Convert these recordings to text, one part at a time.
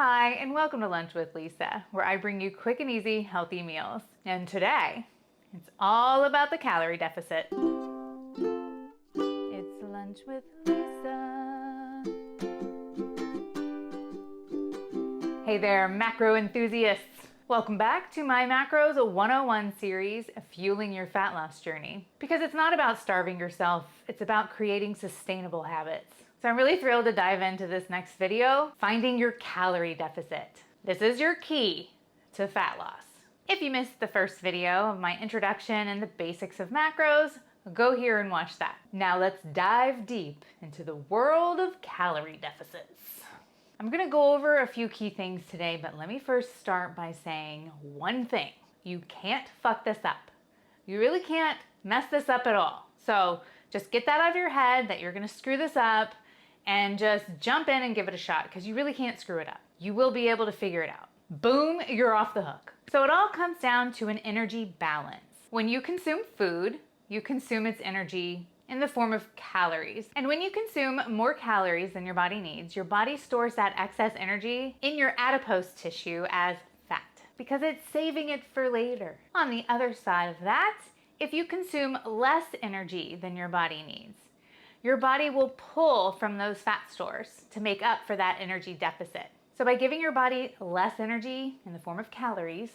Hi, and welcome to Lunch with Lisa, where I bring you quick and easy, healthy meals. And today, it's all about the calorie deficit. It's Lunch with Lisa. Hey there, macro enthusiasts. Welcome back to my Macros 101 series, Fueling Your Fat Loss Journey. Because it's not about starving yourself, it's about creating sustainable habits. So I'm really thrilled to dive into this next video, finding your calorie deficit. This is your key to fat loss. If you missed the first video of my introduction and the basics of macros, go here and watch that. Now let's dive deep into the world of calorie deficits. I'm gonna go over a few key things today, but let me first start by saying one thing. You can't fuck this up. You really can't mess this up at all. So just get that out of your head that you're gonna screw this up and just jump in and give it a shot because you really can't screw it up. You will be able to figure it out. Boom, you're off the hook. So it all comes down to an energy balance. When you consume food, you consume its energy in the form of calories. And when you consume more calories than your body needs, your body stores that excess energy in your adipose tissue as fat because it's saving it for later. On the other side of that, if you consume less energy than your body needs, your body will pull from those fat stores to make up for that energy deficit. So by giving your body less energy in the form of calories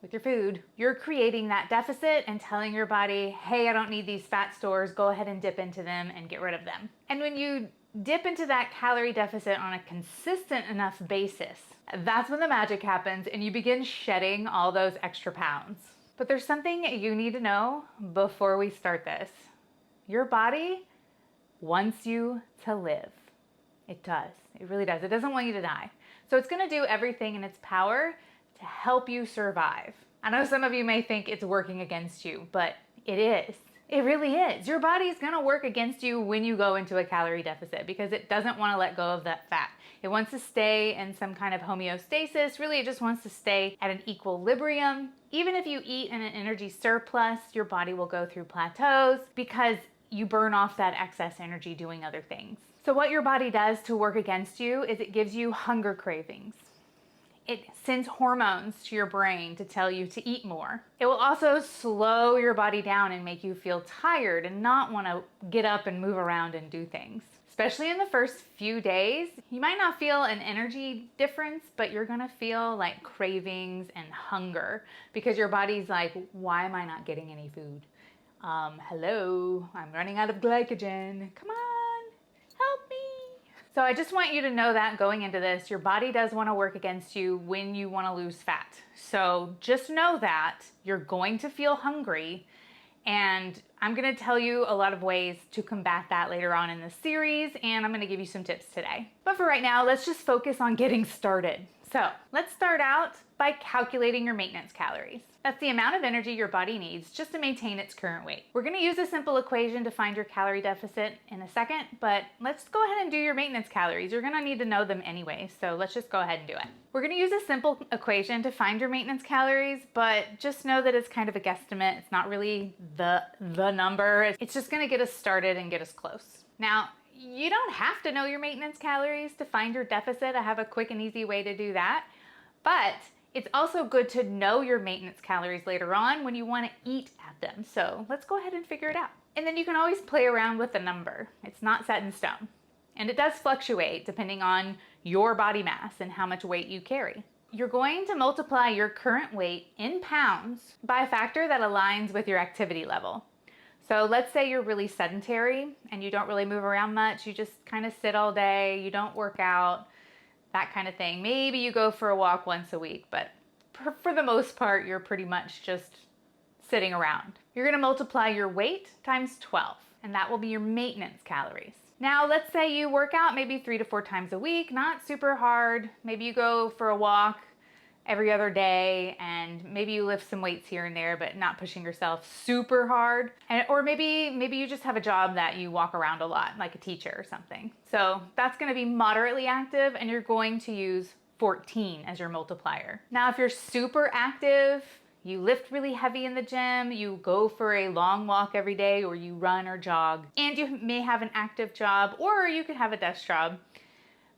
with your food, you're creating that deficit and telling your body, hey, I don't need these fat stores, go ahead and dip into them and get rid of them. And when you dip into that calorie deficit on a consistent enough basis, that's when the magic happens and you begin shedding all those extra pounds. But there's something you need to know before we start this. Your body wants you to live. It does. It really does. It doesn't want you to die. So it's going to do everything in its power to help you survive. I know some of you may think it's working against you, but it is. It really is. Your body is going to work against you when you go into a calorie deficit because it doesn't want to let go of that fat. It wants to stay in some kind of homeostasis. Really, it just wants to stay at an equilibrium. Even if you eat in an energy surplus, your body will go through plateaus because you burn off that excess energy doing other things. So what your body does to work against you is it gives you hunger cravings. It sends hormones to your brain to tell you to eat more. It will also slow your body down and make you feel tired and not want to get up and move around and do things. Especially in the first few days, you might not feel an energy difference, but you're gonna feel like cravings and hunger because your body's like, why am I not getting any food? Hello, I'm running out of glycogen. Come on, help me. So I just want you to know that going into this, your body does want to work against you when you want to lose fat. So just know that you're going to feel hungry, and I'm going to tell you a lot of ways to combat that later on in the series, and I'm going to give you some tips today. But for right now, let's just focus on getting started. So let's start out by calculating your maintenance calories. That's the amount of energy your body needs just to maintain its current weight. We're going to use a simple equation to find your calorie deficit in a second, but let's go ahead and do your maintenance calories. You're going to need to know them anyway, so let's just go ahead and do it. We're going to use a simple equation to find your maintenance calories, but just know that it's kind of a guesstimate. It's not really the number. It's just going to get us started and get us close. Now, you don't have to know your maintenance calories to find your deficit. I have a quick and easy way to do that, but it's also good to know your maintenance calories later on when you want to eat at them. So let's go ahead and figure it out. And then you can always play around with the number. It's not set in stone. And it does fluctuate depending on your body mass and how much weight you carry. You're going to multiply your current weight in pounds by a factor that aligns with your activity level. So let's say you're really sedentary and you don't really move around much. You just kind of sit all day. You don't work out. That kind of thing. Maybe you go for a walk once a week, but for the most part, you're pretty much just sitting around. You're gonna multiply your weight times 12, and that will be your maintenance calories. Now, let's say you work out maybe 3 to 4 times a week, not super hard. Maybe you go for a walk every other day, and maybe you lift some weights here and there, but not pushing yourself super hard. Or maybe you just have a job that you walk around a lot, like a teacher or something. So that's gonna be moderately active, and you're going to use 14 as your multiplier. Now, if you're super active, you lift really heavy in the gym, you go for a long walk every day, or you run or jog, and you may have an active job, or you could have a desk job,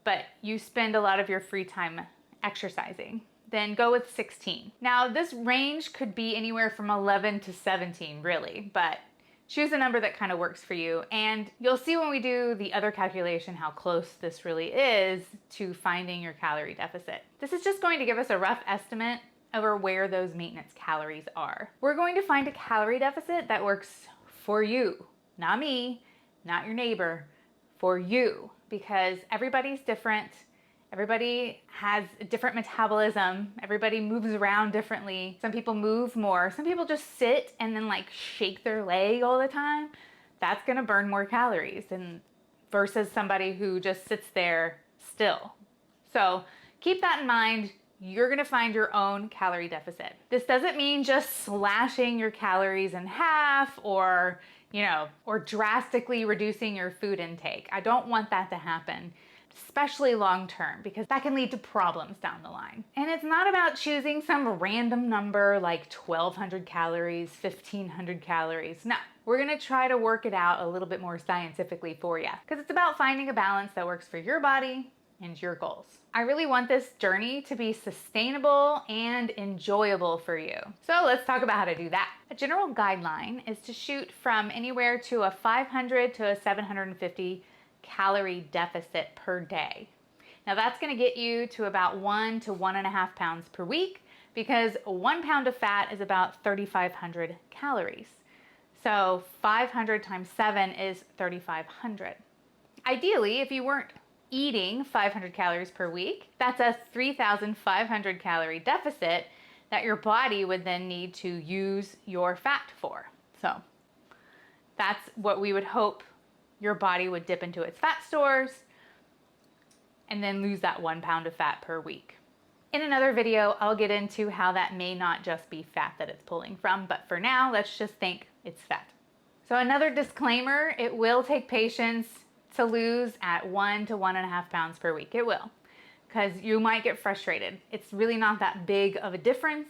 but you spend a lot of your free time exercising, then go with 16. Now this range could be anywhere from 11 to 17 really, but choose a number that kind of works for you. And you'll see when we do the other calculation how close this really is to finding your calorie deficit. This is just going to give us a rough estimate over where those maintenance calories are. We're going to find a calorie deficit that works for you, not me, not your neighbor, for you, because everybody's different. Everybody has a different metabolism. Everybody moves around differently. Some people move more. Some people just sit and then like shake their leg all the time. That's gonna burn more calories versus somebody who just sits there still. So keep that in mind. You're gonna find your own calorie deficit. This doesn't mean just slashing your calories in half or drastically reducing your food intake. I don't want that to happen, especially long term, because that can lead to problems down the line. And it's not about choosing some random number like 1,200 calories, 1,500 calories. No, we're gonna try to work it out a little bit more scientifically for you, because it's about finding a balance that works for your body and your goals. I really want this journey to be sustainable and enjoyable for you. So let's talk about how to do that. A general guideline is to shoot from anywhere to a 500 to a 750 calorie deficit per day. Now that's gonna get you to about 1 to 1.5 pounds per week, because 1 pound of fat is about 3,500 calories. So 500 times 7 is 3,500. Ideally, if you weren't eating 500 calories per week, that's a 3,500 calorie deficit that your body would then need to use your fat for. So that's what we would hope your body would dip into its fat stores and then lose that 1 pound of fat per week. In another video, I'll get into how that may not just be fat that it's pulling from, but for now, let's just think it's fat. So another disclaimer, it will take patience to lose at 1 to 1.5 pounds per week. It will, because you might get frustrated. It's really not that big of a difference,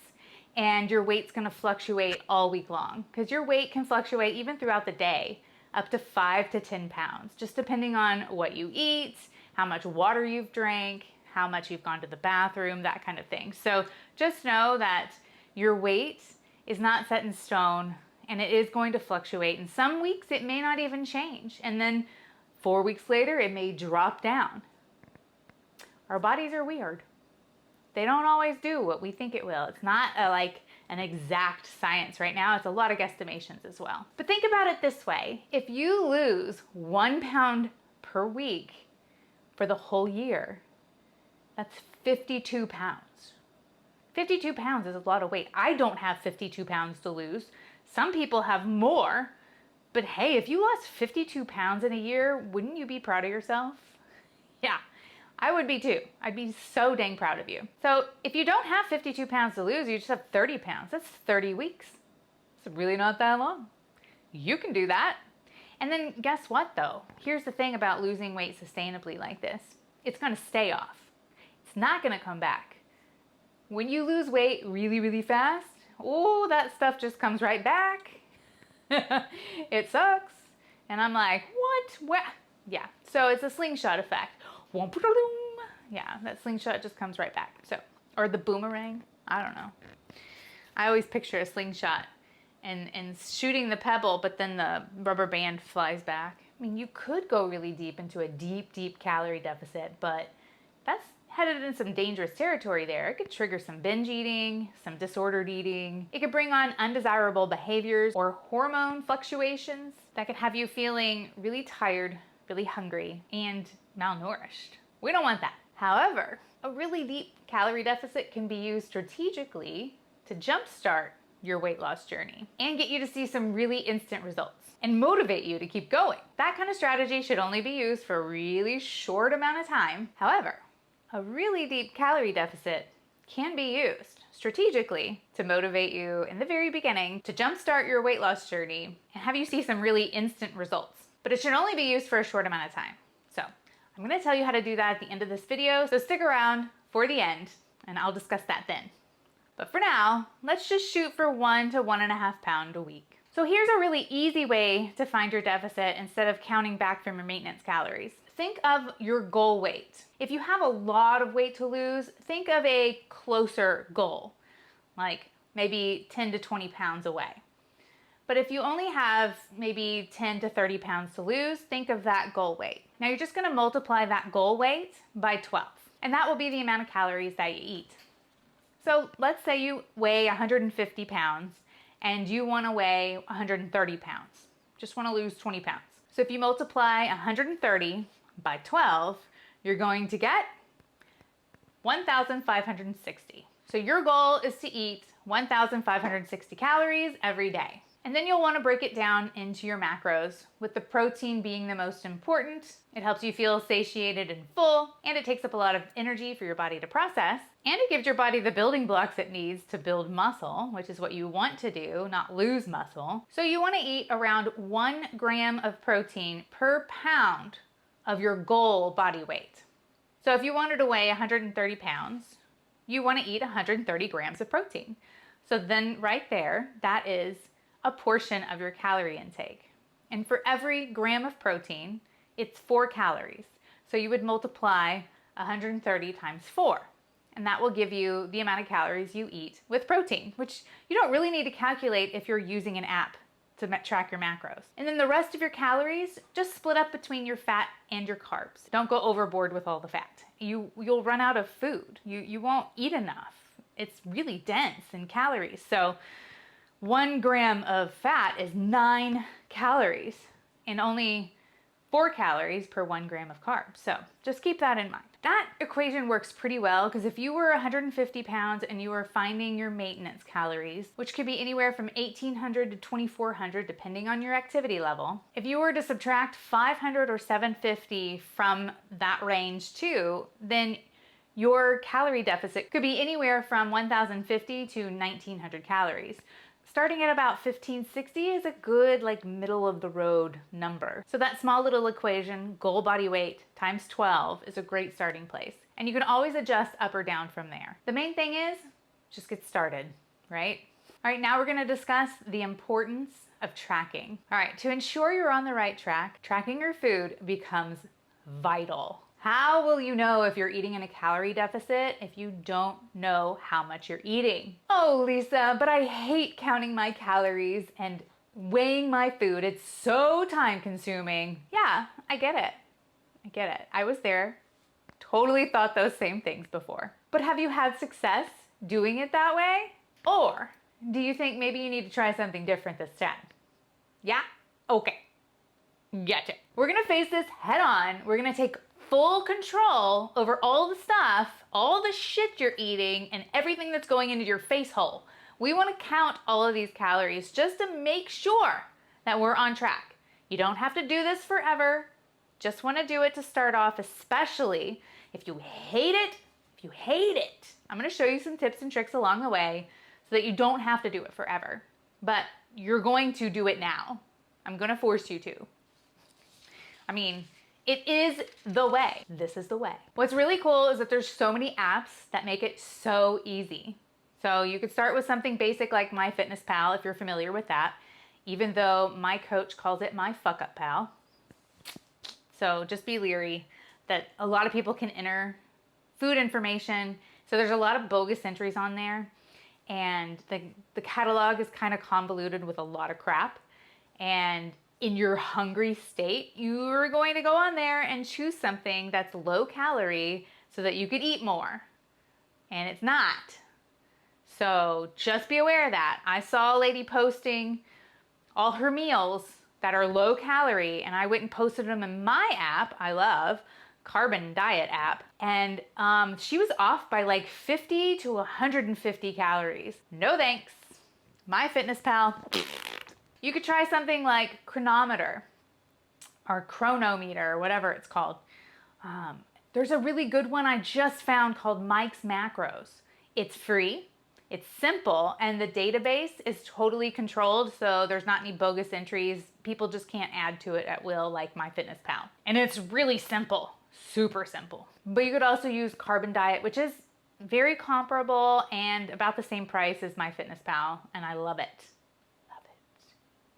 and your weight's gonna fluctuate all week long, because your weight can fluctuate even throughout the day, up to 5 to 10 pounds, just depending on what you eat, how much water you've drank, how much you've gone to the bathroom, that kind of thing. So just know that your weight is not set in stone, and it is going to fluctuate. And some weeks it may not even change, and then 4 weeks later it may drop down. Our bodies are weird. They don't always do what we think it will. It's not like an exact science right now. It's a lot of guesstimations as well. But think about it this way. If you lose 1 pound per week for the whole year, that's 52 pounds. 52 pounds is a lot of weight. I don't have 52 pounds to lose. Some people have more, but hey, if you lost 52 pounds in a year, wouldn't you be proud of yourself? Yeah. I would be too. I'd be so dang proud of you. So if you don't have 52 pounds to lose, you just have 30 pounds. That's 30 weeks. It's really not that long. You can do that. And then guess what though? Here's the thing about losing weight sustainably like this. It's gonna stay off. It's not gonna come back. When you lose weight really, really fast, oh, that stuff just comes right back. It sucks. And I'm like, what? Yeah, so it's a slingshot effect. Yeah, that slingshot just comes right back. So, or the boomerang, I don't know. I always picture a slingshot and shooting the pebble, but then the rubber band flies back. I mean, you could go really deep into a deep calorie deficit, but that's headed in some dangerous territory there. It could trigger some binge eating, some disordered eating. It could bring on undesirable behaviors or hormone fluctuations that could have you feeling really tired, really hungry, and malnourished. We don't want that. However, a really deep calorie deficit can be used strategically to jumpstart your weight loss journey and get you to see some really instant results and motivate you to keep going. That kind of strategy should only be used for a really short amount of time. However, a really deep calorie deficit can be used strategically to motivate you in the very beginning to jumpstart your weight loss journey and have you see some really instant results. But it should only be used for a short amount of time. So I'm gonna tell you how to do that at the end of this video, so stick around for the end and I'll discuss that then. But for now, let's just shoot for 1 to 1.5 pounds a week. So here's a really easy way to find your deficit instead of counting back from your maintenance calories. think of your goal weight. If you have a lot of weight to lose, think of a closer goal, like maybe 10 to 20 pounds away. But if you only have maybe 10 to 30 pounds to lose, think of that goal weight. Now you're just gonna multiply that goal weight by 12, and that will be the amount of calories that you eat. So let's say you weigh 150 pounds and you wanna weigh 130 pounds. Just wanna lose 20 pounds. So if you multiply 130 by 12, you're going to get 1,560. So your goal is to eat 1,560 calories every day. And then you'll want to break it down into your macros, with the protein being the most important. It helps you feel satiated and full, and it takes up a lot of energy for your body to process, and it gives your body the building blocks it needs to build muscle, which is what you want to do, not lose muscle. So you want to eat around 1 gram of protein per pound of your goal body weight. So if you wanted to weigh 130 pounds, you want to eat 130 grams of protein. So then right there, that is a portion of your calorie intake. And for every gram of protein, it's 4 calories. So you would multiply 130 times 4. And that will give you the amount of calories you eat with protein, which you don't really need to calculate if you're using an app to track your macros. And then the rest of your calories, just split up between your fat and your carbs. Don't go overboard with all the fat. You'll run out of food. You won't eat enough. It's really dense in calories. So 1 gram of fat is 9 calories and only 4 calories per 1 gram of carbs. So just keep that in mind. That equation works pretty well because if you were 150 pounds and you were finding your maintenance calories, which could be anywhere from 1,800 to 2,400 depending on your activity level, if you were to subtract 500 or 750 from that range too, then your calorie deficit could be anywhere from 1,050 to 1,900 calories. Starting at about 1,560 is a good middle of the road number. So that small little equation, goal body weight times 12, is a great starting place. And you can always adjust up or down from there. The main thing is just get started, right? All right, now we're gonna discuss the importance of tracking. All right, to ensure you're on the right track, tracking your food becomes vital. How will you know if you're eating in a calorie deficit if you don't know how much you're eating? Oh, Lisa, but I hate counting my calories and weighing my food. It's so time consuming. Yeah, I get it. I get it. I was there. Totally thought those same things before. But have you had success doing it that way? Or do you think maybe you need to try something different this time? Yeah? Okay. Gotcha. We're gonna face this head on. We're gonna take full control over all the stuff, all the shit you're eating, and everything that's going into your face hole. We want to count all of these calories just to make sure that we're on track. You don't have to do this forever. Just want to do it to start off, especially if you hate it. If you hate it, I'm going to show you some tips and tricks along the way so that you don't have to do it forever. But you're going to do it now. I'm going to force you to. I mean, it is the way. This is the way. What's really cool is that there's so many apps that make it so easy. So you could start with something basic like MyFitnessPal if you're familiar with that, even though my coach calls it my fuck up pal. So just be leery that a lot of people can enter food information. So there's a lot of bogus entries on there, and the catalog is kind of convoluted with a lot of crap. And in your hungry state, you're going to go on there and choose something that's low calorie so that you could eat more. And it's not. So just be aware of that. I saw a lady posting all her meals that are low calorie, and I went and posted them in my app, I love, Carbon Diet app. And she was off by 50 to 150 calories. No thanks. MyFitnessPal. You could try something like Chronometer or Chronometer, or whatever it's called. There's a really good one I just found called Mike's Macros. It's free, it's simple, and the database is totally controlled, so there's not any bogus entries. People just can't add to it at will like MyFitnessPal. And it's really simple, super simple. But you could also use Carbon Diet, which is very comparable and about the same price as MyFitnessPal, and I love it.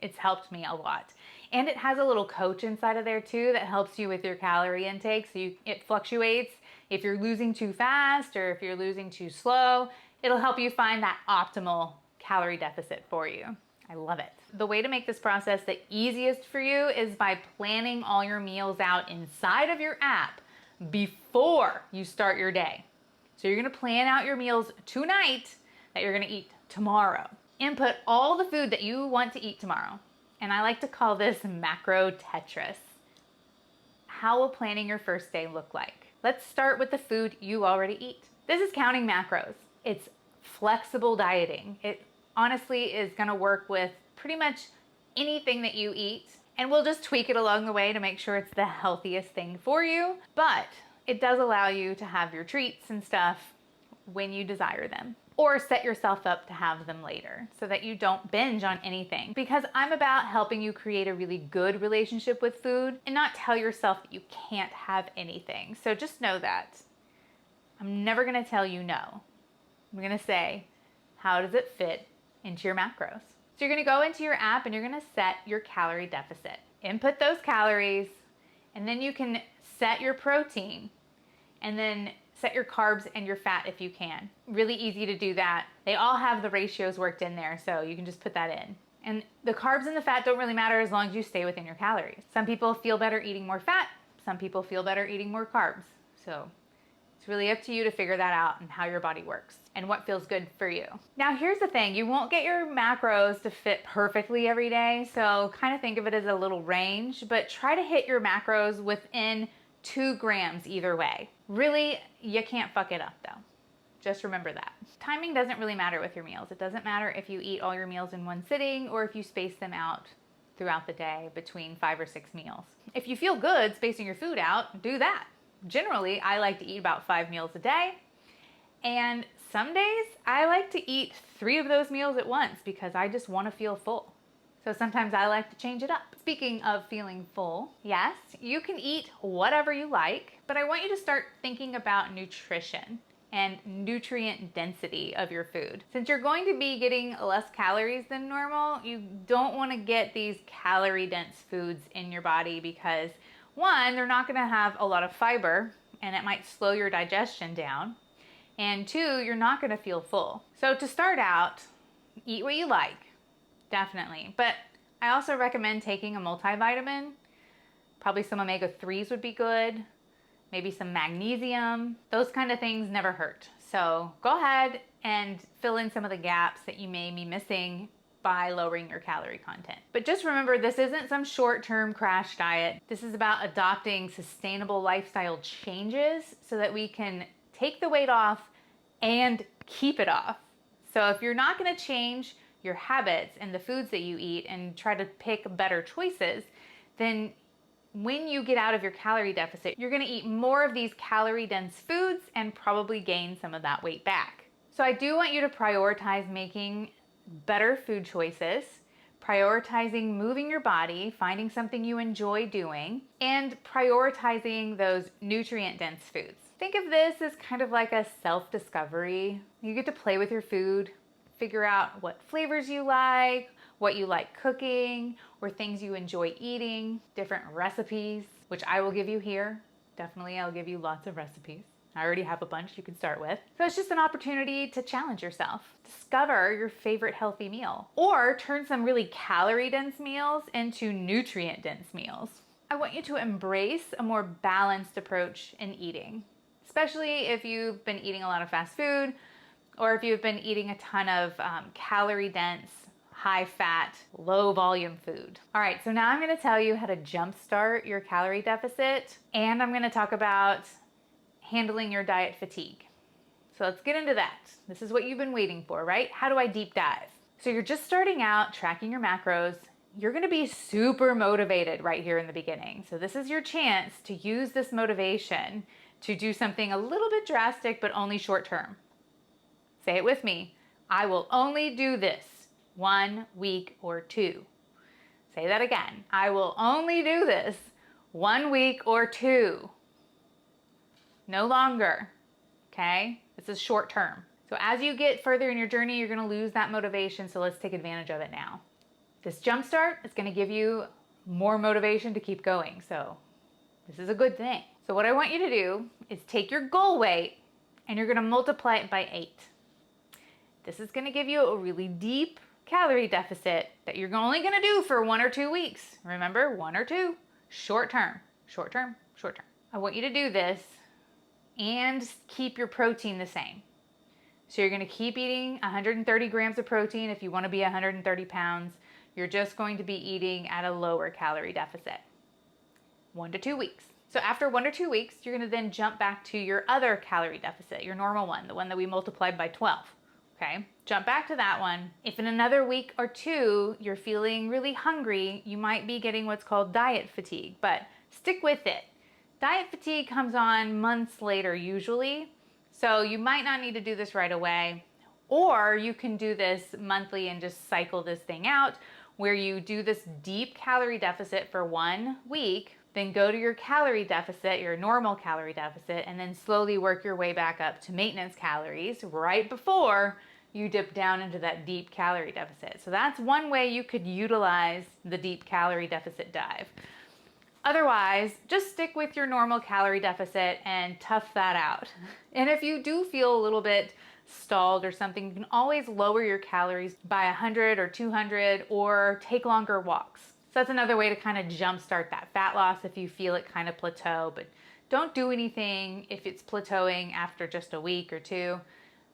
It's helped me a lot. And it has a little coach inside of there too that helps you with your calorie intake. So it fluctuates. If you're losing too fast or if you're losing too slow, it'll help you find that optimal calorie deficit for you. I love it. The way to make this process the easiest for you is by planning all your meals out inside of your app before you start your day. So you're gonna plan out your meals tonight that you're gonna eat tomorrow. Input all the food that you want to eat tomorrow. And I like to call this macro Tetris. How will planning your first day look like? Let's start with the food you already eat. This is counting macros. It's flexible dieting. It honestly is gonna work with pretty much anything that you eat, and we'll just tweak it along the way to make sure it's the healthiest thing for you, but it does allow you to have your treats and stuff when you desire them, or set yourself up to have them later so that you don't binge on anything. Because I'm about helping you create a really good relationship with food and not tell yourself that you can't have anything. So just know that. I'm never gonna tell you no. I'm gonna say, how does it fit into your macros? So you're gonna go into your app and you're gonna set your calorie deficit. Input those calories, and then you can set your protein, and then set your carbs and your fat if you can. Really easy to do that. They all have the ratios worked in there, so you can just put that in. And the carbs and the fat don't really matter as long as you stay within your calories. Some people feel better eating more fat, some people feel better eating more carbs. So it's really up to you to figure that out and how your body works and what feels good for you. Now here's the thing, you won't get your macros to fit perfectly every day, so kind of think of it as a little range, but try to hit your macros within 2 grams either way. Really, you can't fuck it up though. Just remember that. Timing doesn't really matter with your meals. It doesn't matter if you eat all your meals in one sitting or if you space them out throughout the day between 5 or 6 meals. If you feel good spacing your food out, do that. Generally, I like to eat about 5 meals a day, and some days I like to eat 3 of those meals at once because I just want to feel full. So sometimes I like to change it up. Speaking of feeling full, yes, you can eat whatever you like, but I want you to start thinking about nutrition and nutrient density of your food. Since you're going to be getting less calories than normal, you don't want to get these calorie dense foods in your body because 1, they're not gonna have a lot of fiber and it might slow your digestion down. And 2, you're not gonna feel full. So to start out, eat what you like, definitely. But I also recommend taking a multivitamin. Probably some omega-3s would be good. Maybe some magnesium. Those kind of things never hurt. So go ahead and fill in some of the gaps that you may be missing by lowering your calorie content. But just remember, this isn't some short-term crash diet. This is about adopting sustainable lifestyle changes so that we can take the weight off and keep it off. So if you're not gonna change your habits and the foods that you eat and try to pick better choices, then when you get out of your calorie deficit, you're gonna eat more of these calorie-dense foods and probably gain some of that weight back. So I do want you to prioritize making better food choices, prioritizing moving your body, finding something you enjoy doing, and prioritizing those nutrient-dense foods. Think of this as kind of like a self-discovery. You get to play with your food, figure out what flavors you like, what you like cooking, or things you enjoy eating, different recipes, which I will give you here. Definitely, I'll give you lots of recipes. I already have a bunch you can start with. So it's just an opportunity to challenge yourself. Discover your favorite healthy meal, or turn some really calorie-dense meals into nutrient-dense meals. I want you to embrace a more balanced approach in eating, especially if you've been eating a lot of fast food, or if you've been eating a ton of calorie-dense, high-fat, low-volume food. All right, so now I'm gonna tell you how to jumpstart your calorie deficit, and I'm gonna talk about handling your diet fatigue. So let's get into that. This is what you've been waiting for, right? How do I deep dive? So you're just starting out tracking your macros. You're gonna be super motivated right here in the beginning. So this is your chance to use this motivation to do something a little bit drastic, but only short term. Say it with me. I will only do this 1 week or 2. Say that again. I will only do this 1 week or 2. No longer, okay? This is short term. So as you get further in your journey, you're gonna lose that motivation, so let's take advantage of it now. This JumpStart is going to give you more motivation to keep going. So this is a good thing. So what I want you to do is take your goal weight and you're going to multiply it by 8. This is going to give you a really deep calorie deficit that you're only going to do for 1 or 2 weeks. Remember, 1 or 2, short term, short term, short term. I want you to do this and keep your protein the same. So you're going to keep eating 130 grams of protein if you want to be 130 pounds. You're just going to be eating at a lower calorie deficit. 1 to 2 weeks. So after 1 or 2 weeks, you're going to then jump back to your other calorie deficit, your normal one, the one that we multiplied by 12. Okay, jump back to that one. If in another week or 2 you're feeling really hungry, you might be getting what's called diet fatigue, but stick with it. Diet fatigue comes on months later usually, so you might not need to do this right away, or you can do this monthly and just cycle this thing out where you do this deep calorie deficit for 1 week, then go to your calorie deficit, your normal calorie deficit, and then slowly work your way back up to maintenance calories right before you dip down into that deep calorie deficit. So that's one way you could utilize the deep calorie deficit dive. Otherwise, just stick with your normal calorie deficit and tough that out. And if you do feel a little bit stalled or something, you can always lower your calories by 100 or 200 or take longer walks. So that's another way to kind of jumpstart that fat loss if you feel it kind of plateau, but don't do anything if it's plateauing after just a week or 2.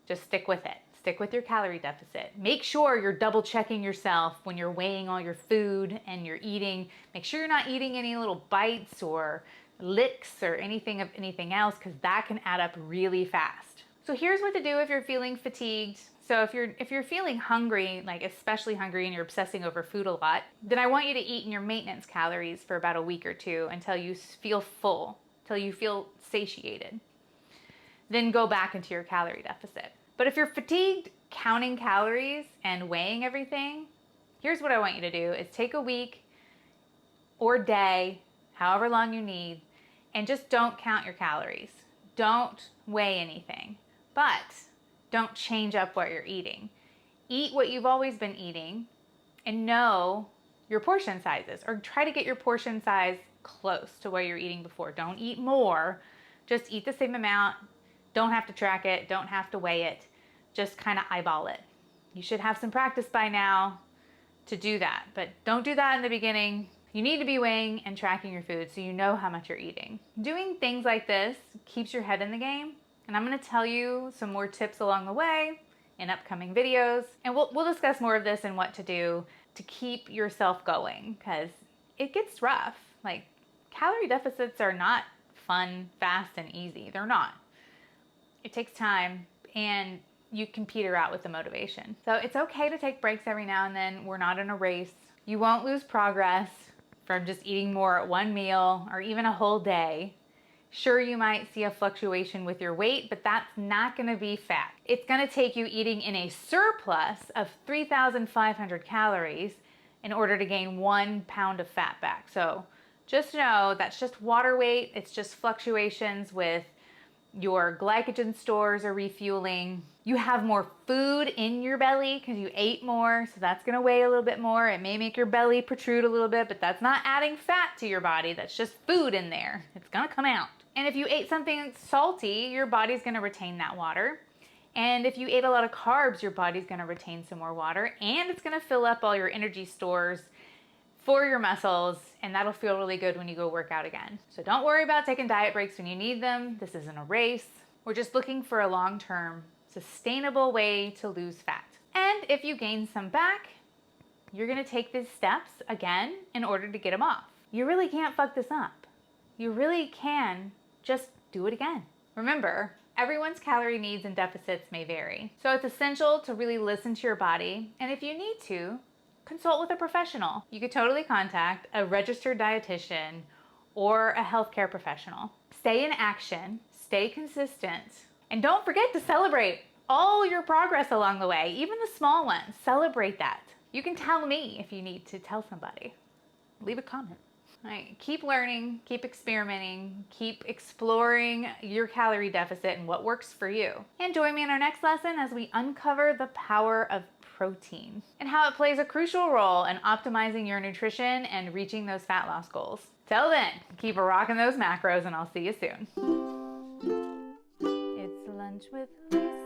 Just stick with it. Stick with your calorie deficit. Make sure you're double checking yourself when you're weighing all your food and you're eating. Make sure you're not eating any little bites or licks or anything else, because that can add up really fast. So here's what to do if you're feeling fatigued. So if you're feeling hungry, like especially hungry, and you're obsessing over food a lot, then I want you to eat in your maintenance calories for about a week or 2 until you feel full, until you feel satiated. Then go back into your calorie deficit. But if you're fatigued counting calories and weighing everything, here's what I want you to do is take a week or day, however long you need, and just don't count your calories. Don't weigh anything, but don't change up what you're eating. Eat what you've always been eating and know your portion sizes, or try to get your portion size close to what you're eating before. Don't eat more, just eat the same amount. Don't have to track it, don't have to weigh it, just kind of eyeball it. You should have some practice by now to do that, but don't do that in the beginning. You need to be weighing and tracking your food so you know how much you're eating. Doing things like this keeps your head in the game, and I'm going to tell you some more tips along the way in upcoming videos, and we'll discuss more of this and what to do to keep yourself going, because it gets rough. Like, calorie deficits are not fun, fast, and easy. They're not. It takes time, and you can peter out with the motivation. So it's okay to take breaks every now and then. We're not in a race. You won't lose progress from just eating more at one meal or even a whole day. Sure, you might see a fluctuation with your weight, but that's not gonna be fat. It's gonna take you eating in a surplus of 3,500 calories in order to gain 1 pound of fat back. So just know that's just water weight. It's just fluctuations with your glycogen stores are refueling. You have more food in your belly because you ate more, so that's gonna weigh a little bit more. It may make your belly protrude a little bit, but that's not adding fat to your body. That's just food in there. It's gonna come out. And if you ate something salty, your body's gonna retain that water. And if you ate a lot of carbs, your body's gonna retain some more water, and it's gonna fill up all your energy stores for your muscles, and that'll feel really good when you go work out again. So don't worry about taking diet breaks when you need them. This isn't a race. We're just looking for a long-term, sustainable way to lose fat. And if you gain some back, you're gonna take these steps again in order to get them off. You really can't fuck this up. You really can just do it again. Remember, everyone's calorie needs and deficits may vary. So it's essential to really listen to your body, and if you need to, consult with a professional. You could totally contact a registered dietitian or a healthcare professional. Stay in action, stay consistent, and don't forget to celebrate all your progress along the way, even the small ones. Celebrate that. You can tell me if you need to tell somebody. Leave a comment. All right, keep learning, keep experimenting, keep exploring your calorie deficit and what works for you. And join me in our next lesson as we uncover the power of protein, and how it plays a crucial role in optimizing your nutrition and reaching those fat loss goals. Till then, keep rocking those macros, and I'll see you soon. It's lunch with Lisa.